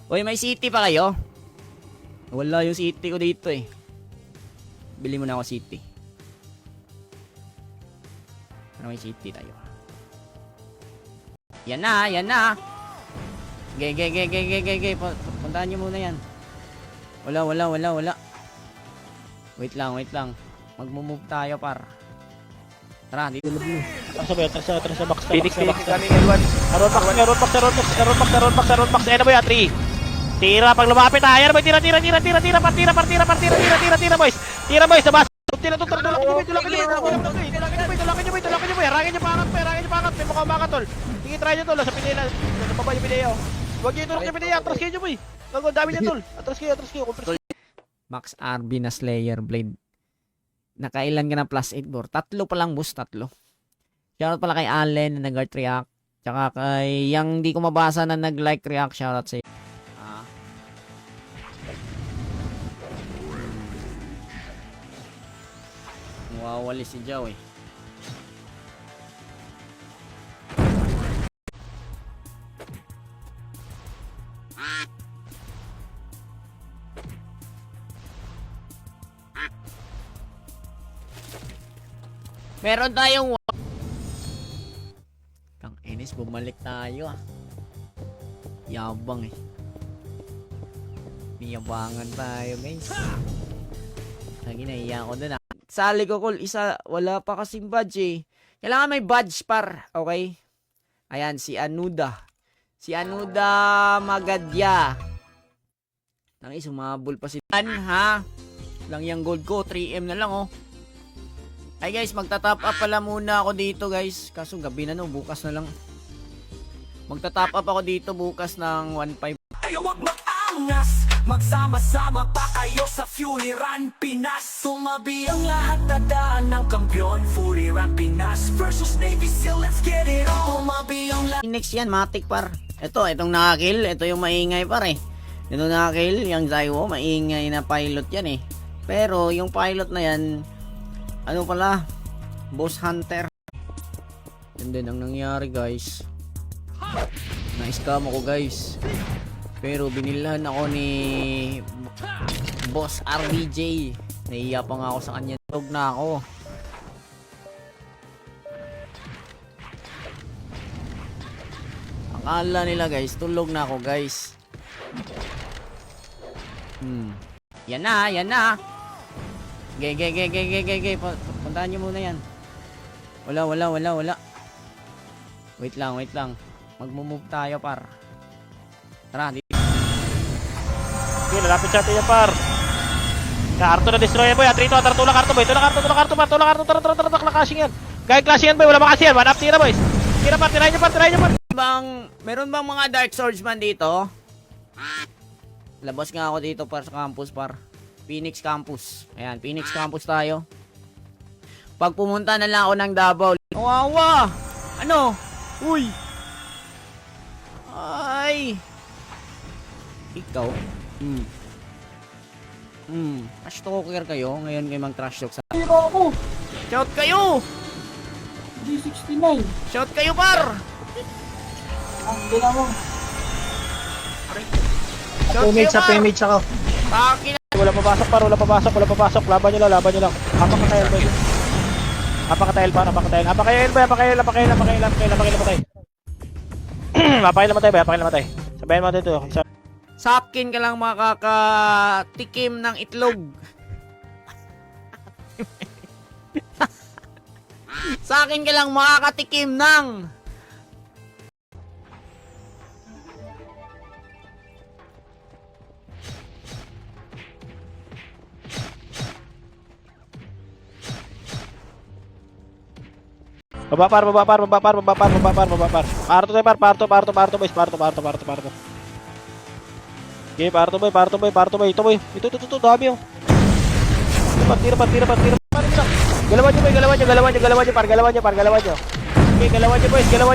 Uy, may city pa kayo? Wala yung city ko dito eh. Bili mo na ako city. Ano may city tayo? Yan na, yan na. Gay. Puntahan nyo muna yan. Wala. Wait lang. Magmumove tayo par. Tara, dito na blue. Tara sa box. Phoenix coming L1. Road box. Ano ba yan? 3. Tira pag lumapit ah. Ayan boy, tira boys. Tira boys, sa bas. Tulak nyo boy. Harangin nyo pangat. May mukha umangat tol. Sige, try nyo tol. Sa pinila. Sa baba yung pinila. Huwag nyo itulak yung pinila. Atras kayo boy. Gago, dami niya tol. Atras kayo. Max RB na Slayer Blade. Nakailan ka na plus 8 bro? 3 pa lang boss, 3. Shoutout pala kay Allen na nag-art react. Tsaka kay yung di ko mabasa na nag-like react. Shoutout sa iyo. Mawawali si Jow eh. Meron tayong Kang Enes, bumalik tayo ah. Yabang eh. Niyabangan tayo guys. Lagi naiya ako dun ah. Sali ko call, isa, wala pa kasing badge eh. Kailangan may badge par, okay? Ayan, si Anuda. Si Anuda Magadya. Nangis, sumabol pa si ha? Lang yung gold ko, 3M na lang oh. Ay guys, magta-top up pala muna ako dito guys. Kaso gabi na no, bukas na lang. Magta-top up ako dito bukas ng 1.5. Ayaw wag mag-angas, magsama-sama pa kayo sa Fury Run Pinas. Tumabi ang lahat na daan ng kampiyon. Fury Run Pinas versus Navy SEAL, let's get it on. Tumabi ang lahat. Next yan, matik par. Itong nakakill, ito yung maingay par eh. Ito nakakill, yung Zaiwo, maingay na pilot yan eh. Pero yung pilot na yan, ano pala, Boss Hunter. Yan din ang nangyari guys. Na-scam ako guys. Pero binilhan ako ni Boss RBJ. Naiiya pa nga ako sa kanya. Tog na ako. Akala nila guys, tulog na ako guys. Yan na. Gay. Puntahan nyo muna yan. Wala. Wait lang. Magmumove tayo par. Tara, dito. Okay, lalapit sa atin yan par. Arto na destroyer boy. Atrito, tulak Arto boy. Tulak Arto. Tara, clashing yan. Gaya clashing yan boy. Wala makasi yan. One up, tira boys. Tirahin nyo par. Meron bang mga Dark Swordsman dito? Labas nga ako dito par sa campus par. Phoenix Campus. Ayan, Phoenix Campus tayo. Pag pumunta na lang ako ng Davao. Kawawa! Ano? Uy! Ay! Ikaw? Trash talker kayo. Ngayon kayo mag-trash talk sa... Hero ako! Shout kayo! G69! Shout kayo par! Ang gina mo! Shout kayo par! Pemage ako. Pakin na! Wala papasok par. Laban nyo lang. Apakatail boy. Apakatail. Apakatail matay. Apakatail matay. Sabayan mo dito. Sa akin ka lang makakatikim ng itlog. Sa akin ka lang makakatikim ng... Baba par. Parto boys. Okay, parto boy. Ito boy. Ito dami oh. Tira. Galawan nyo par. Okay, galawan nyo boys. Galawan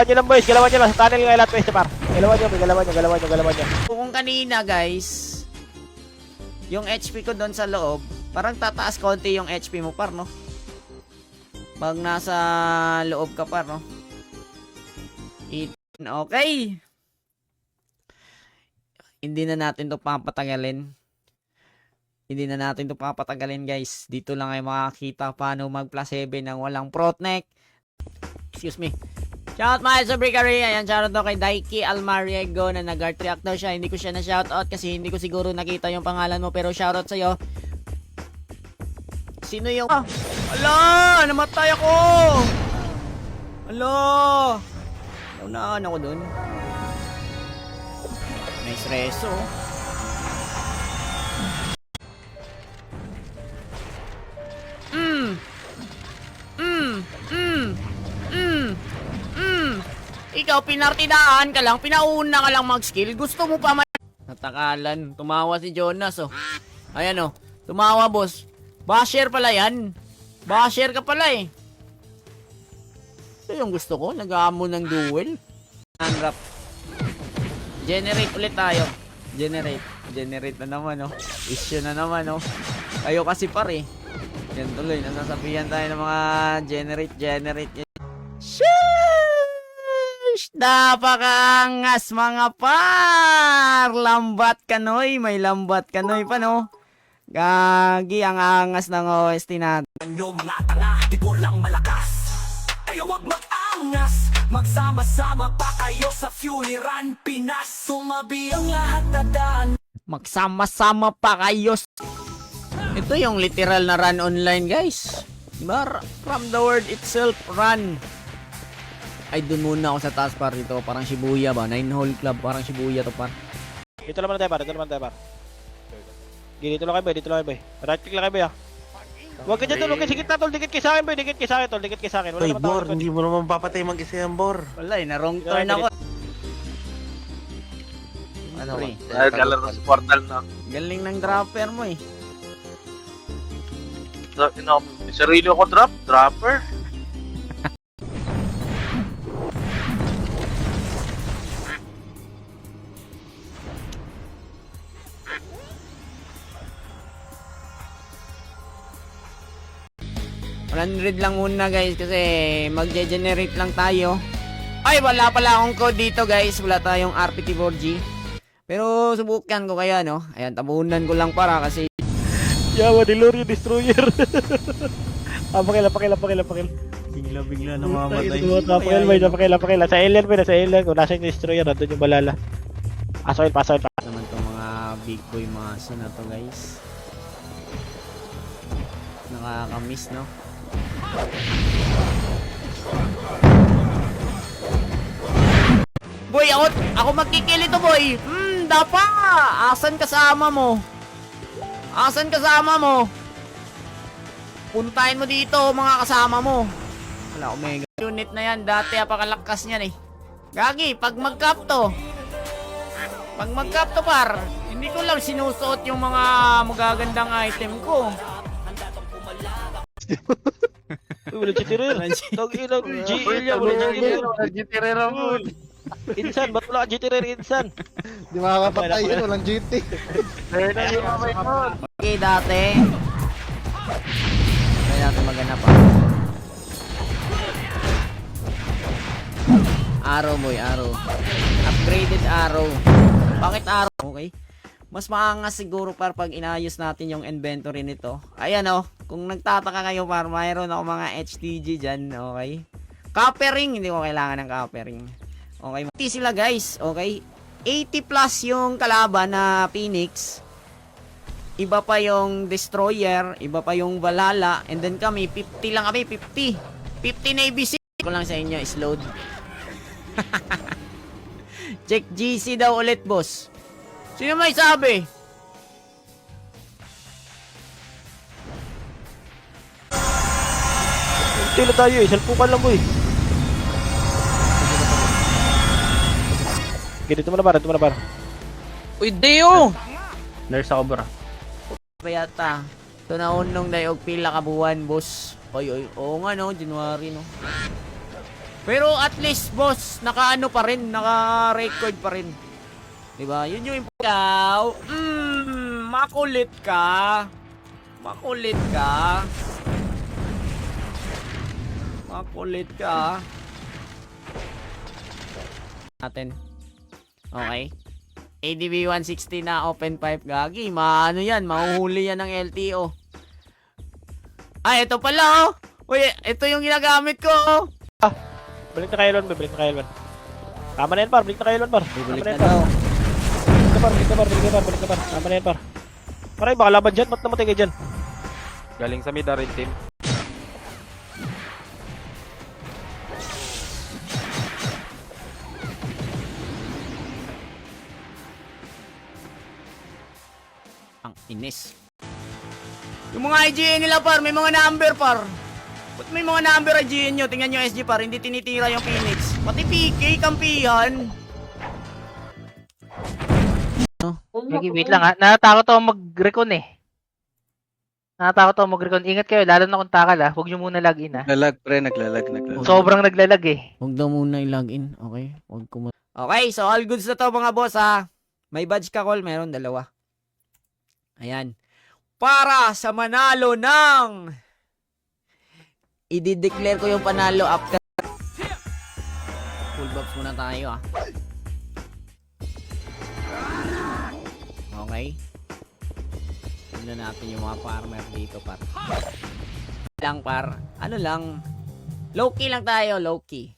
nyo lang boys. Sa tunnel ng elat boys par. Galawan nyo. Kung kanina guys, yung HP ko doon sa loob, parang tataas konti yung HP mo par, no? Pag nasa loob ka par, no? Okay. Hindi na natin to papatagalin. Hindi na natin to papatagalin, guys. Dito lang ay makakita paano mag plus 7 ng walang protneck. Excuse me. Shout mga sa Brickery. Ayan, shoutout daw kay Daiki Almariego na nag-art react daw siya. Hindi ko siya na shoutout kasi hindi ko siguro nakita yung pangalan mo. Pero shoutout sa'yo. Sino yung... Ah! Ala! Namatay ako! Ala! Naunahan ako dun. Nice reso. Ikaw, pinartidaan ka lang, pinauna ka lang mag-skill. Gusto mo pa Natakalan, tumawa si Jonas, oh. Ayan, oh. Tumawa, boss. Basher pala yan. Basher ka pala, eh. Ito yung gusto ko, nag-aamo ng duel. Unwrap. Generate ulit tayo. Generate na naman, oh. Issue na naman, oh. Kayo kasi pare. Yan tuloy, nasasabihan tayo ng mga generate. Sheesh! Napakangas mga par! Lambat kanoy, may lambat kanoy pa, no? Gagi, ang angas ng OST natin. Yung mga tanga, di po lang malakas. Kaya wag mag-angas. Magsama-sama pa kayo sa Fury Run Pinas. Sumabi ang lahat na daan. Magsama-sama pa kayo. Ito yung literal na run online, guys. Diba? From the word itself, run. Ay, dun muna ako sa taas par dito. Parang Shibuya ba? 9-hole club. Parang Shibuya to par. Dito naman tayo, par. Dito naman tayo, par. Dito lang kayo, boy. Dito lang kayo, boy. Right click lang kayo, boy, ah. Huwag ka dyan, tol. Huwag ka sigit na, tol. Dikit kayo sa akin, boy. Dikit kayo sa akin, tol. Dikit kayo sa akin. Wala Ay, naman Bor, tao. hindi mo naman papatay mag-isa yan, Bor. Wala eh, na-wrong turn ako. Ano ba? Nagkalaro sa portal na. Galing ng dropper mo eh. Sarili ko dropper. $100 lang muna guys kasi magge-generate lang tayo. Ay, wala pala akong code dito guys. Wala tayong RPT4G. Pero subukan ko kaya, no? Ayan, tabunan ko lang para kasi Yawa, Delorean Destroyer. Pakila. Bigla Pakila. Sa alien, boy. Sa alien. Kung nasa yung Destroyer, nandun yung balala. Pasoil. naman tong mga big boy maso na to guys. Nakakamiss, no? Boy, ako magkikil ito, boy. Dapa. Asan kasama mo? Puntahin mo dito, mga kasama mo. Wala, Omega. Unit na yan, dati apakalakas niyan eh. Gagi, pag mag-cap to par, hindi ko lang sinusuot yung mga magagandang item ko. Wala GTR. Tag-ilang GL yan. Wala GTR. Insan, ba't wala GTR, Insan? Di makakapatay yun, walang GT. Okay, dati. Kaya natin maghanap pa. Arrow, boy, arrow. Upgraded arrow. Bakit arrow? Okay. Mas maangas siguro par pag inayos natin yung inventory nito. Ayan, oh. Kung nagtataka kayo par, mayroon ako mga HTG dyan. Okay. Coppering. Hindi ko kailangan ng coppering. Okay. Mati sila guys. Okay. 80 plus yung kalaban na Phoenix. Iba pa yung Destroyer. Iba pa yung Valhalla. And then kami, 50 lang kami. 50 Navy Seal. Ko lang sa inyo is load. Check GC daw ulit, boss. Sino may sabi? Tila tayo eh. Salpukan lang, boy. Okay, dito mo na, par. Uy, Deo! Nurse ako, bro. Payata. Ito na unong dayog pila ka buwan, boss. Oy. Oo nga, no. January, no. Pero at least, boss, naka-ano pa rin. Naka-record pa rin. Diba? Yun yung ikaw. Makulit ka. Makulit ka. natin. Okay. ADV 160 na open pipe. Gagi, maano yan. Mahuhuli yan ng LTO. Ay, ito pala oh. Uy, ito yung ginagamit ko oh. Balik na kayo, Elon, balik na kayo, Elon. Tama na yan, par. Balik na kayo, Elon, par. Bibalik Tama na yan, par. daw. Balik na, par. Balik na, par. Balik na, par. Tama na yan, par. Paray, baka laban dyan. Ba't namatay kayo dyan? Galing sa mid, red team. Ang inis. Yung mga IGN nila par, may mga number par. Ba't may mga number IGN nyo? Tingnan nyo SG par, hindi tinitira yung Phoenix. Pati PK, kampihan. Gagi, wait lang ha. Natatakot ako mag-recon eh. Natatakot ako mag-recon. Ingat kayo, lalo na kung takal ha. Huwag nyo muna login ha. Naglalag, pre. Naglalag. Sobrang naglalag eh. Huwag daw muna i-login. Okay? Huwag ko okay, so all goods na to mga boss ha. May badge ka call, meron dalawa. Ayan. Para sa manalo ng i-declare ko yung panalo after full buffs muna tayo ah. Okay. Tignan natin yung mga farmer dito par. Lang par. Ano lang. Low key lang tayo, low key.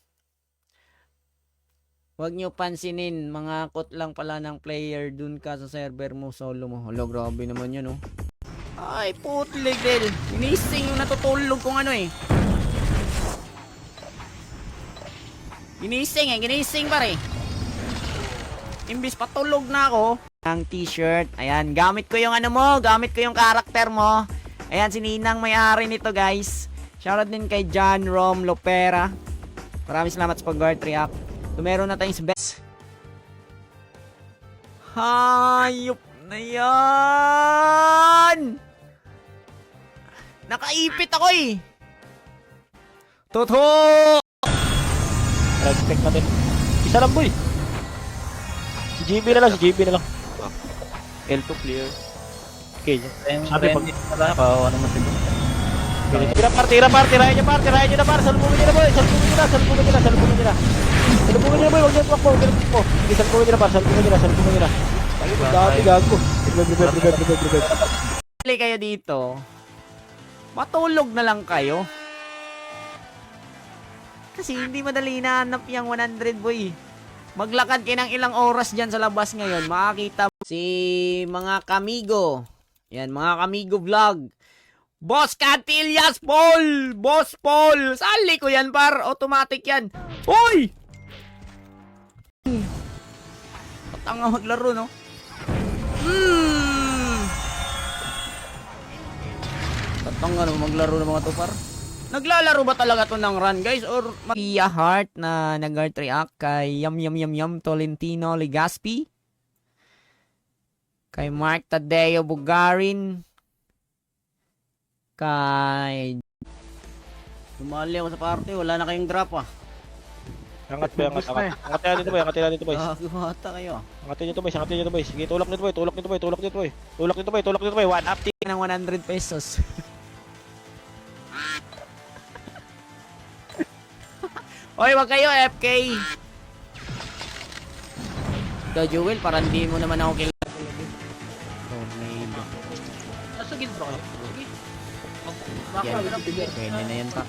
Huwag nyo pansinin, mga kot lang pala ng player dun ka sa server mo, solo mo. Hala, grabe naman yun, oh. Ay, putlig din. Ginising yung natutulog kung ano eh. Ginising pare. Imbis patulog na ako. Ang t-shirt, ayan, gamit ko yung ano mo, gamit ko yung karakter mo. Ayan, si Ninang may-ari nito guys. Shoutout din kay John Rom Lopera. Maraming salamat sa pag-guard react. So, meron na tayong best. Hayop na yan! Nakaipit ako eh! Totoo! Respect natin. Isa lang boy. Si GB na lang, si GB na lang. L2 clear. Okay. Sabi pag nakawa naman siguro. Tira par, tirahin nyo par, tirahin nyo na par. Salubungin nyo na boy, salubungin nyo na. Salubungin nyo boy, huwag nyo tumakbo, huwag nyo tumakbo. Sige, salubungin nyo na par, salubungin nyo na. Dami gago. Brigade. Pili kayo dito. Matulog na lang kayo. Kasi hindi madali nahanap yung 100 boy. Maglakad kayo ng ilang oras dyan sa labas ngayon. Makakita si mga kamigo. Yan, mga kamigo vlog. Boss Cantillas Paul! Boss Paul! Sali ko yan par. Automatic yan. Hoy! Patanga maglaro no? Patanga no maglaro ng mga to par. Naglalaro ba talaga to ng run guys? Or Pia Heart na nag-art react kay Yum Tolentino Legaspi. Kay Mark Tadeo Bugarin. Kay Sumali ako sa party, wala na kayong drop ah. Angat boy, angat. Angat dito boy, angat dito boy. Gumata kayo. Angatin nyo to boy. Sige, tulak nito boy. Tulak nito boy. 1 up. Ng 100 pesos. Oy, wag kayo FK. Ikaw Jewel, parang hindi mo naman ako kilala. Tornado. Sige bro. Sige. Yan, pwede na yan pa.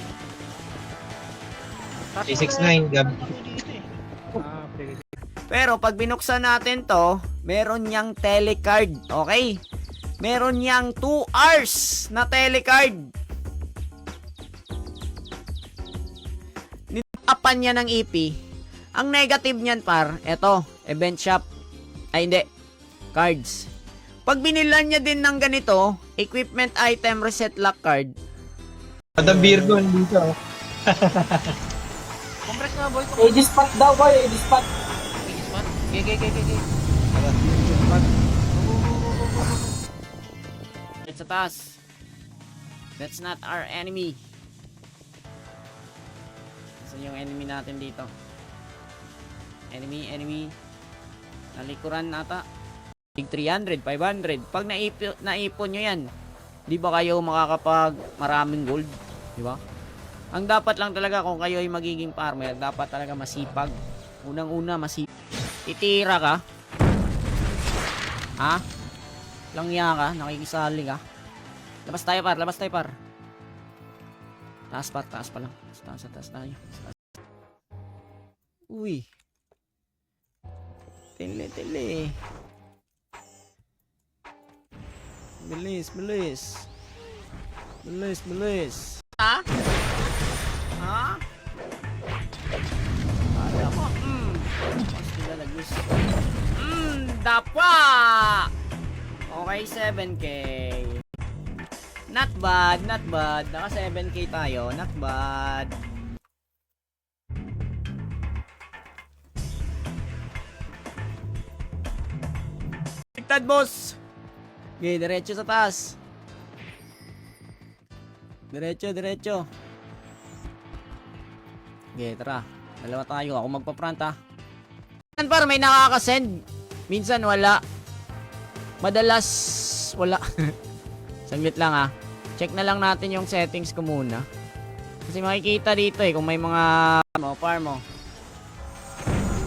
369, Gab. Pero pag binuksan natin to, meron niyang telecard. Okay? Meron niyang 2 hours na telecard. Nitapan niya ng EP. Ang negative niyan par, eto, event shop. Ay hindi, cards. Pag binilan niya din ng ganito, equipment item reset lock card. Madam Virgo dito. Compress nga boy. Edispat daw boy, edispat. It's sa taas. That's not our enemy. Saan yung enemy natin dito? Enemy. Nalikuran nata. 300, 500. Pag naipon nyo yan, di ba kayo makakapag maraming gold? Di ba? Ang dapat lang talaga kung kayo ay magiging farmer, dapat talaga masipag. Unang-una, Titira ka? Ha? Langya ka? Nakikisali ka? Labas tayo par. Taas pa lang. Taas tayo. Uy. Tili. Bilis. Ha? Kaya ko, mas nilalagis. Dapa! Okay, 7K. Not bad. Naka 7K tayo. Not bad. Bigtad, boss! Okay, diretso sa taas. Diretso. Okay, tara. Dalawa tayo. Ako magpa-front, ha. Minsan par, may nakakasend. Minsan wala. Madalas wala. Saglit lang, ha. Check na lang natin yung settings ko muna. Kasi makikita dito kung may mga par mo.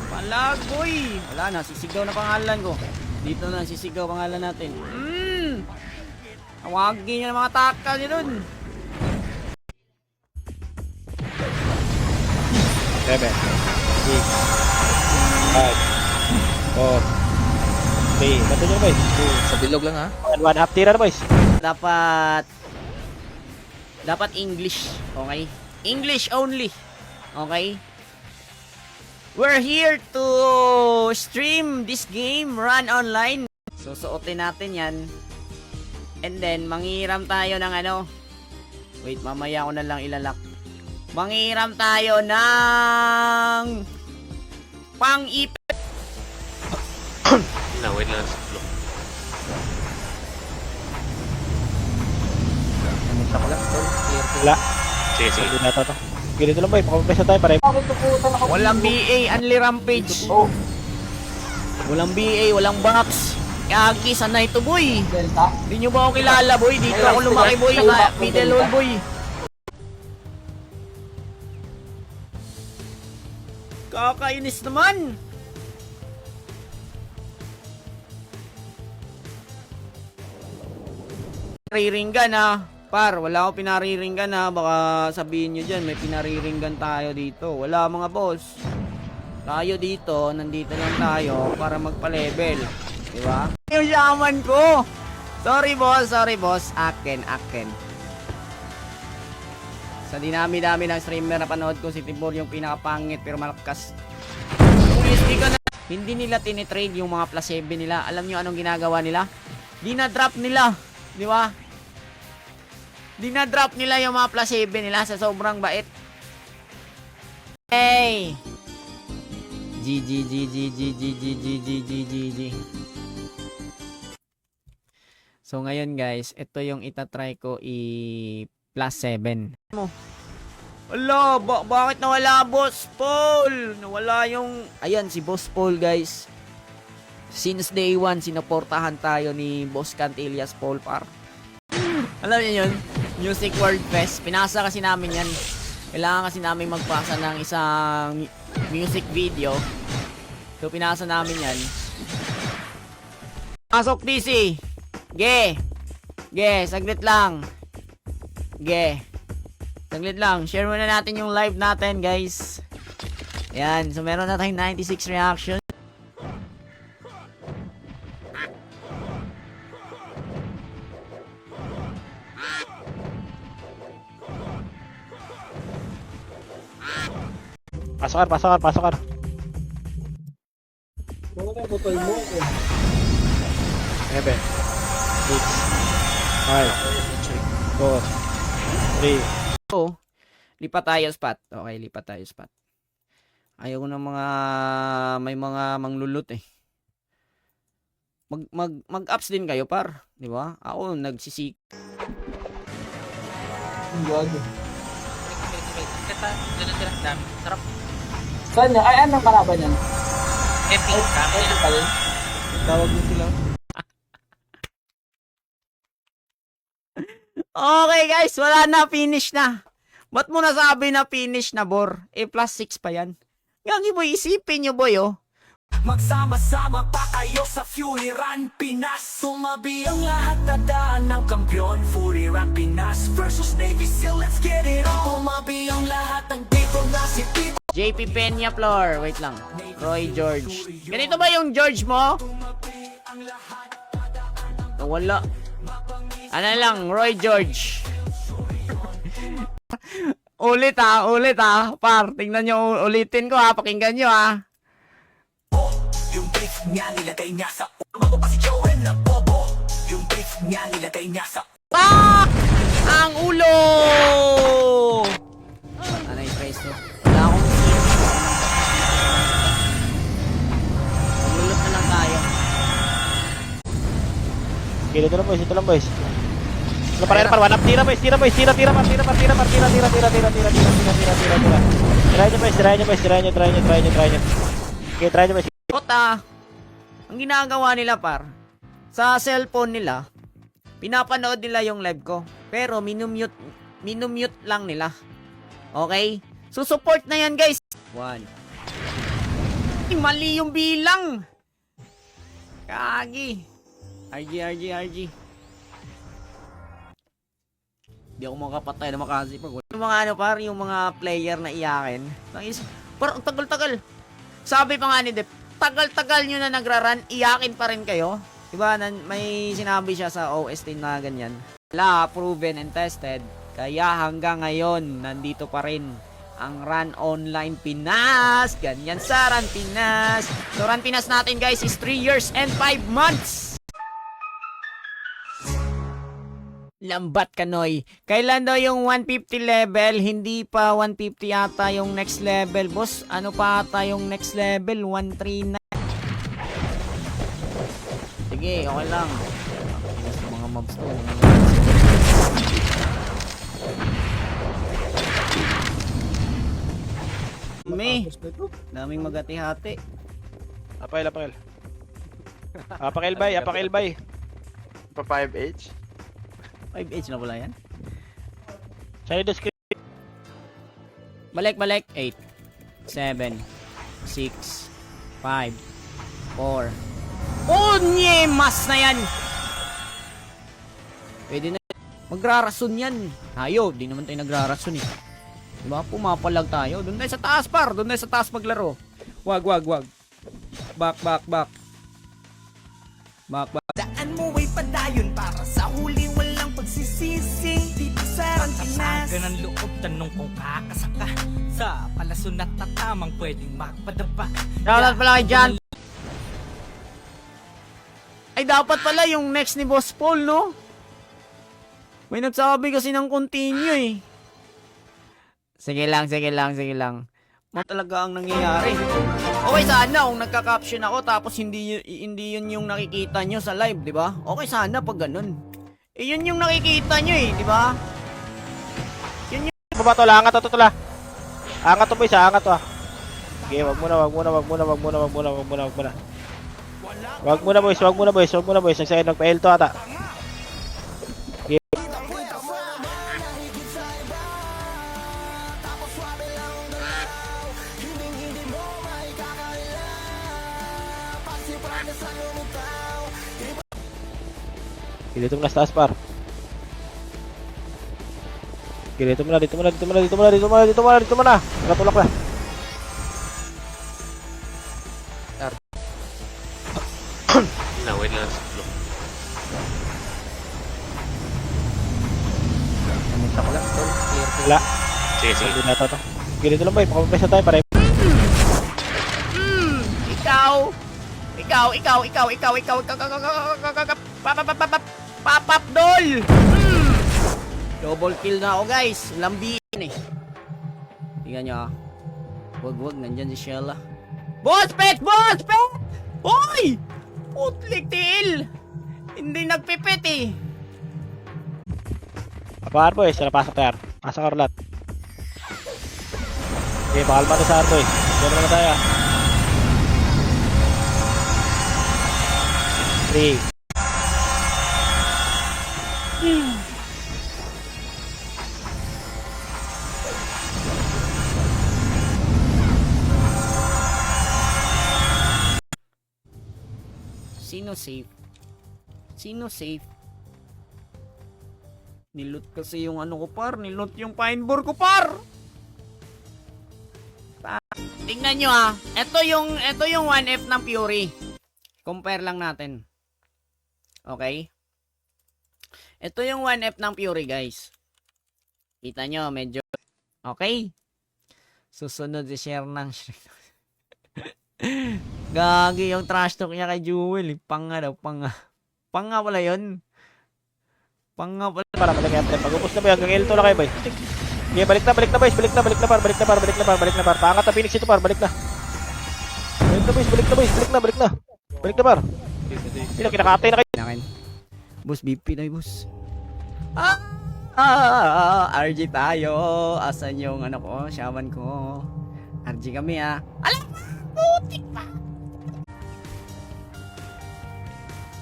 Palagoy! Wala na, sisigaw na pangalan ko. Dito na, sisigaw pangalan natin. Tawagin nyo ng mga takal nyo dun. 7, 6, 5, 4, 3. Bato nyo, boys. Sa bilog lang ha. One half tira na, boys. Dapat English, okay? English only, okay? We're here to stream this game, run online. Susuotin natin yan. And then, manghiram tayo ng ano. Wait, mamaya ko na lang ilalak. Manghiram tayo ng pang-ipit. Wait lang. Wala. Sige. Hindi na to. Ganito lang, boy. Pakapapresa tayo para Bakit tuputan ako? Walang BA, only rampage. Walang BA, walang box. Kagi, sanay to, boy. Delta? Hindi nyo ba ako kilala, boy? Dito ako lumaki, boy. Sa middle hole, boy. Kakainis naman. Pinariringgan, ha. Par, wala akong pinariringgan, ha. Baka sabihin nyo dyan, may pinariringgan tayo dito. Wala, mga boss. Tayo dito, nandito lang tayo para magpa-level. Diba? Yung shaman ko! Sorry, boss. Akin. Sa dinami-dami ng streamer na panood ko, si Tibor yung pinakapangit pero malakas. USP ka na. Hindi nila tinitrade yung mga plus 7 nila. Alam nyo anong ginagawa nila? Dinadrop nila. Di ba? Dinadrop nila yung mga plus 7 nila sa sobrang bait. Hey! GG. So ngayon guys, ito yung itatry ko plus 7. Wala, bakit nawala Boss Paul? Nawala yung, ayan si Boss Paul guys. Since day 1, sinuportahan tayo ni Boss Cantillas Paul par. Alam niyo yun? Music World Fest. Pinasa kasi namin yan. Kailangan kasi namin magpasa ng isang music video. So pinasa namin yan. Pasok DC. Saglit lang. Saglit lang. Share muna natin yung live natin, guys. Ayan. So, meron na tayong 96 reaction. Pasok. Ano na butol mo? 7, 6, 5, 4, 3. So, lipat tayo spot. Okay, lipat tayo spot. Ayaw ko ng may mga manglulot eh. Mag-ups din kayo par, di ba? Ako nagsisik. Gago. Saan niya? Ay, anong kalaban yan? Epic pa rin. Tawag mo sila. Okay guys, wala na, finish na. Ba't mo nasabi na finish na, Bor? Plus 6 pa yan. Gagi boy, isipin nyo boy, oh. Magsama-sama pa kayo sa Fury Run Pinas. Sumabi ang lahat na daan ng kampiyon. Fury Run Pinas versus Navy SEAL, let's get it on. Sumabi ang lahat ng dito na si Tito. JP Peña Flor, wait lang. Roy George. Ganito ba yung George mo? Wala. Ano lang, Roy George. ulit ha. Par, tingnan nyo, ulitin ko ha, pakinggan nyo ha. Yung brief niya nilagay niya sa ulo pa si Joel na bobo. Yung brief niya nilagay niya sa Ah! Ang ulo! Ano yung price to? Wala akong seat. Maglulot na lang tayo. Okay, ito lang boys, ito lang boys. Ano pa rin, one up, tira boys, tira boys, tira. Tirahin nyo boys. Okay, try nyo boys. Kota, ang ginagawa nila par, sa cellphone nila, pinapanood nila yung live ko. Pero minumute lang nila. Okay? So support na yan guys. 1. Mali yung bilang. Kagi. RG. Di ako makapatay na makasipag. Yung mga ano par, yung mga player na iyakin. Parang tagal-tagal. Sabi pa nga ni Dep, tagal-tagal nyo na nagra-run, iyakin pa rin kayo. Diba, may sinabi siya sa OST na ganyan. Wala, proven and tested. Kaya hanggang ngayon, nandito pa rin ang Run Online Pinas. Ganyan sa Run Pinas. So, Run Pinas natin guys is 3 years and 5 months. Lambat Kanoy. Kailan daw yung 150 level? Hindi pa 150 ata yung next level, boss. Ano pa ata yung next level? 139. Sige, okay lang. Mga mobs to. Daming magati-hati. Apakil. Apakil bay. Pa 5H. 5H na pala yan. Sa'yo do script. Balik. 8, 7, 6, 5, 4. Oh, nye! Mas na yan! Pwede na. Magrarason yan. Tayo, di naman tayo nagrarason eh. Diba? Pumapalag tayo. Doon tayo sa taas par. Doon tayo sa taas maglaro. Wag. Back. Daan mo ay padayon para sa huli walang pagsisisi. Dito sa Run Pinas. Patasaga ng loob, tanong kung kakasaka. Sa palason at tatamang pwedeng magpadapa. Shoutout pala kay John. Ay, dapat pala yung next ni Boss Paul, no? May nagsabi kasi ng continue eh. Sige lang. Talaga ang nangyayari. Okay sana kung nagka-caption ako tapos hindi yun yung nakikita nyo sa live, di ba? Okay sana pag ganun. Eh yun yung nakikita nyo eh, di ba? Baba to, angat to. Angat to boys, angat to. Okay, wag muna. Wag muna boys. Nagsayad nagpa-L to ata. Okay. Dito mo na sa taas par. Dito mo na. Nakatulak na. Wait lang. Wala. Sige. Hindi na to. Dito lang boy, pakamapesa tayo pare. Ikaw. Papap dol. Double kill na ako guys. Lambiin eh. Tingnan nyo ah. Wag, nandyan si Shella. Boss pet! Hoy! Putlik til! Hindi nagpipit eh. Apaan boys, napasok tayo. Pasok ka rolat. Okay, pakalma na sa boy. Diyan naman tayo. 3. Sino safe? Sino safe? Niloot kasi yung ano ko par. Niloot yung pine board ko par. Tingnan nyo ah. Ito yung 1F ng Fury. Compare lang natin. Okay? Ito yung 1F ng Fury guys. Kita nyo medyo. Okay? Susunod si share ng Gagi yung trash talk niya kay Jewel. Panga daw, panga. Panga pala yun. Panga pala. Para malagyan natin. Pag-upos na ba hanggang L2 na kayo boy. Okay, balik na boys. Balik na par. Paangat na Phoenix ito par. Balik na par. Sino kinakatay na kayo? Akin. Boss, BP na boss. RG tayo. Asan yung ano ko? Shaman ko. RG kami ah. Alam mo! Putik pa!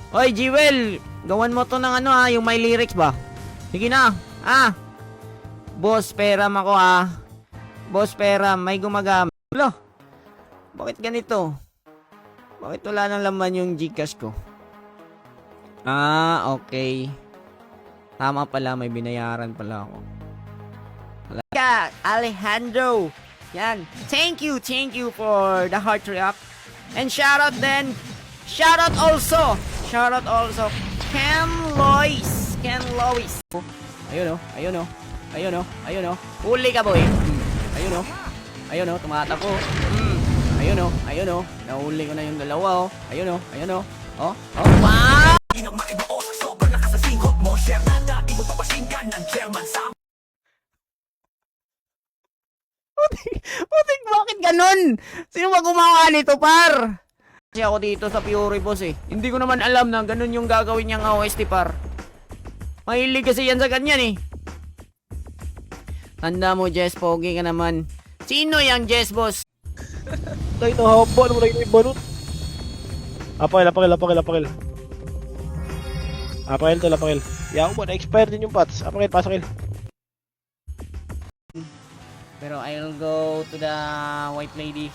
Hoy, Jewel! Gawan mo to ng ano ah, yung may lyrics ba? Sige na. Boss, peram ako ah. Boss, peram. May gumagamit. Wala. Bakit ganito? Bakit wala nang laman yung Gcash ko? Okay. Tama pala, may binayaran pala ako. Wala. Alejandro. Yan. Thank you for the heart react. And shout out also. Ken Lois. Ayun oh. Huli ka boy. Ayun oh, tumatakbo. Ayun oh. Nahuli ko na yung dalawa oh. Ayun oh. Oh, wow! Di na maibaos, sobrang lakas sa singot mo. Share na dati mo papasinggan ng chairman sa Putik, bakit ganun? Sino ba gumawa nito, par? Kasi ako dito sa Fury, boss eh. Hindi ko naman alam na ganun yung gagawin niyang OST, par. Mahilig kasi yan sa ganyan eh. Tanda mo, Jess, pogi ka naman. Sino yung Jess, boss? Tayo na haba. Ano mo na yung balot? Apakil. Apakil. Yaw mo, na-expire din yung pots. Apakil, pasakil. Pero I'll go to the white lady.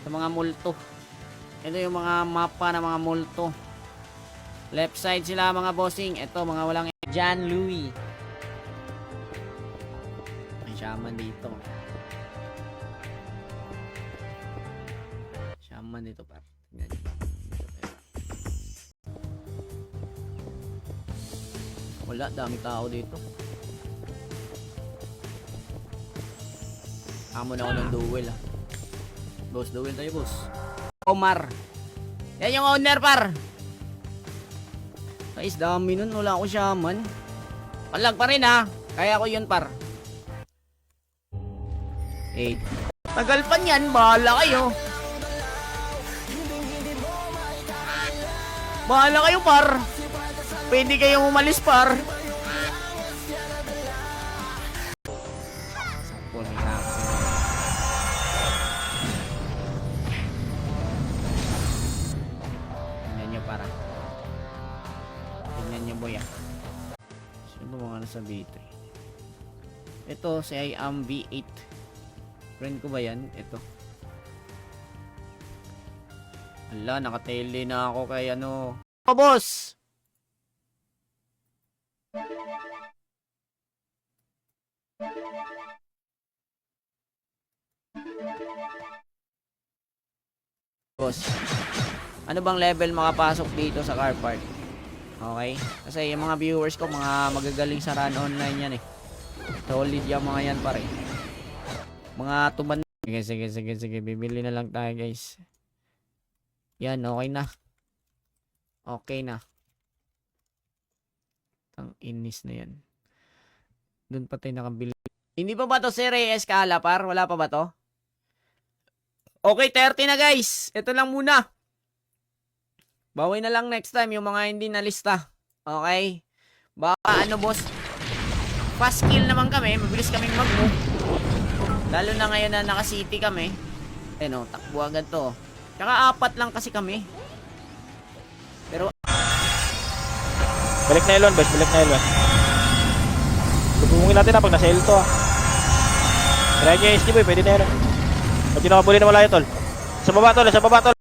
Sa mga multo. Ito yung mga mapa ng mga multo. Left side sila mga bossing. Ito mga walang John Louis. May shaman dito. Shaman dito par. Tingnan niyo. Wala, dami tao dito. Amo na ako ng duel ah. Boss, duel tayo boss. Omar. Yan yung owner par. Guys, dami nun. Wala ako shaman. Palag pa rin ha. Kaya ko yun par. 8. Tagal pa niyan. Bahala kayo. Bahala kayo par. Pwede kayong umalis par. Sa B3. Ito si I am V8. Friend ko ba yan? Ito. Ala, nakatele na ako kay ano. Oh, boss! Boss. Ano bang level makapasok dito sa car park? Okay? Kasi yung mga viewers ko, mga magagaling sa run online yan eh. Solid yung mga yan pare. Mga tuman. Sige. Bibili na lang tayo guys. Yan, okay na. Okay na. Ang inis na yan. Doon pa tayo nakabili. Hindi pa ba to si Reyes Escala par? Wala pa ba to? Okay, 30 na guys. Ito lang muna. Bawi na lang next time yung mga hindi na lista. Okay? Baka ano boss, fast kill naman kami. Mabilis kaming mag-move. Lalo na ngayon na naka-city kami. Ayun o, takbo agad to. Tsaka 4 lang kasi kami. Pero Balik na Elon, boys. Lubungin natin na pag nasa L2 ah. Try nyo yung SD boy, pwede na yun. Pag tinakabuli na wala yun tol. Sa baba tol.